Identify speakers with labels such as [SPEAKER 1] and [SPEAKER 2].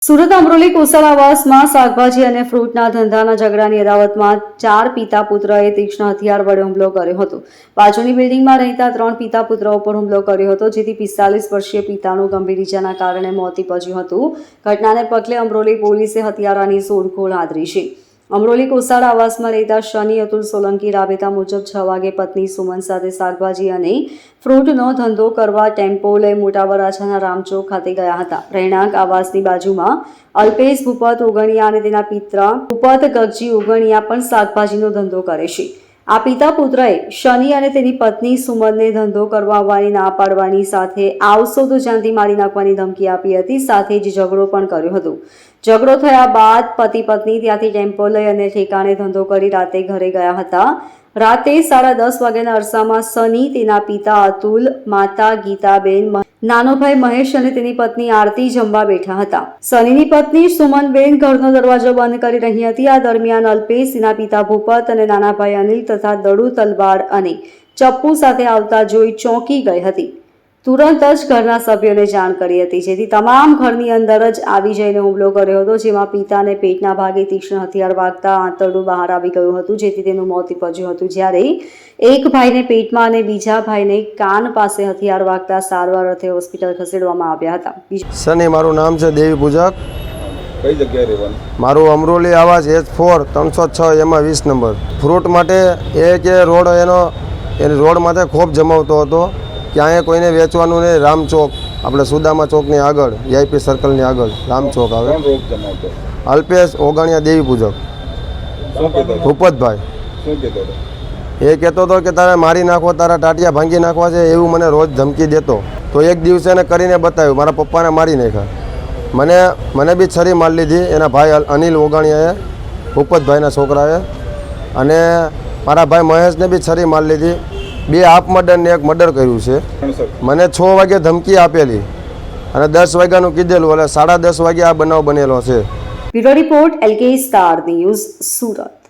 [SPEAKER 1] સુરત અમરોલી કોસળ આવાસમાં શાકભાજી અને ફ્રૂટના ધંધાના ઝઘડાની અદાવતમાં 4 પિતા પુત્રએ તીક્ષ્ણ હથિયાર વડે હુમલો કર્યો હતો। બાજુની બિલ્ડિંગમાં રહેતા 3 પિતા પુત્રો પર હુમલો કર્યો હતો, જેથી 45 વર્ષીય પિતાનું ગંભીર ઈજાના કારણે મોત નીપજ્યું હતું। ઘટનાને પગલે અમરોલી પોલીસે હત્યારાની શોધખોળ હાથ ધરી છે। અમરોલી કોસાળ આવાસમાં રહેતા શનિ અતુલ સોલંકી રાબેતા મુજબ 6 વાગે પત્ની સુમન સાથે શાકભાજી અને ફ્રૂટનો ધંધો કરવા ટેમ્પો લઈ મોટા વરાછાના રામચોક ખાતે ગયા હતા। રહેણાંક આવાસની બાજુમાં અલ્પેશ ભૂપત ઉગણિયા અને તેના પિતા ભૂપત ગગજી ઉગણિયા પણ શાકભાજીનો ધંધો કરે છે। આ પિતા પુત્રએ શનિ અને તેની પત્ની સુમનને ધંધો કરવા આવવાની ના પાડવાની સાથે આવશો તો જાનથી મારી નાખવાની ધમકી આપી હતી। સાથે જ ઝઘડો પણ કર્યો હતો। ઝઘડો થયા બાદ પતિ પત્ની ત્યાંથી ટેમ્પો લઈ અને ઠેકાણે ધંધો કરી રાતે ઘરે ગયા હતા। રાતે 10:30 વાગ્યાના અરસામાં શનિ, તેના પિતા અતુલ, માતા ગીતાબેન, નાનો ભાઈ મહેશ અને તેની પત્ની આરતી જમવા બેઠા હતા। શનિની પત્ની સુમનબેન ઘરનો દરવાજો બંધ કરી રહી હતી। આ દરમિયાન અલ્પેશ, તેના પિતા ભૂપત અને નાના ભાઈ અનિલ તથા દડુ, તલવાર અને ચપ્પુ સાથે આવતા જોઈ ચોંકી ગઈ હતી। તુરંત જ ઘરના સભ્યોને જાણ કરી હતી, જેથી તમામ ઘરની અંદર જ આવી જઈને હુમલો કર્યો હતો, જેમાં પિતાને પેટના ભાગે તીક્ષ્ણ હથિયાર વાગતા આંતરડું બહાર આવી ગયું હતું, જેથી તેનું મોત નીપજ્યું હતું। જ્યારે એક ભાઈને પેટમાં અને બીજા ભાઈને કાન પાસે હથિયાર વાગતા સારવાર અર્થે હોસ્પિટલ ખસેડવામાં આવ્યા હતા।
[SPEAKER 2] સની મારું નામ છે દેવી પૂજક।
[SPEAKER 3] કઈ જગ્યાએ રહેવાનું?
[SPEAKER 2] મારું અમરોલી આવાસ H4 306 એમાં 20 નંબર। ફ્રૂટ માટે એ કે રોડ એને રોડ માથે ખૂબ જમાવતો હતો, ક્યાંય કોઈને વેચવાનું નહીં। રામચોક, આપણે સુદામા ચોકની આગળ, VIP સર્કલની આગળ રામચોક આવે।
[SPEAKER 3] કોણ રોગ જમાવતો?
[SPEAKER 2] અલ્પેશ ઓગણિયા દેવી પૂજક,
[SPEAKER 3] શું કહેતો હતો?
[SPEAKER 2] ભૂપતભાઈ।
[SPEAKER 3] શું કહેતો હતો?
[SPEAKER 2] એ કહેતો હતો કે તારે મારી નાખવો, તારા ટાટિયા ભાંગી નાખવા છે, એવું મને રોજ ધમકી દેતો। તો એક દિવસે એને કરીને બતાવ્યું, મારા પપ્પાને મારી નાખ્યા। મને બી છરી મારી લીધી એના ભાઈ અનિલ ઓગણિયાએ, ભૂપતભાઈના છોકરાએ, અને મારા ભાઈ મહેશને બી છરી મારી લીધી। 2 હાફ મર્ડર ને 1 મર્ડર કર્યું છે। મને 6 વાગે ધમકી આપેલી અને 10 વાગ્યાનું કીધેલું, એટલે 10:30 વાગે આ બનાવ બનેલો છે।
[SPEAKER 1] Bureau report LK star news, Surat.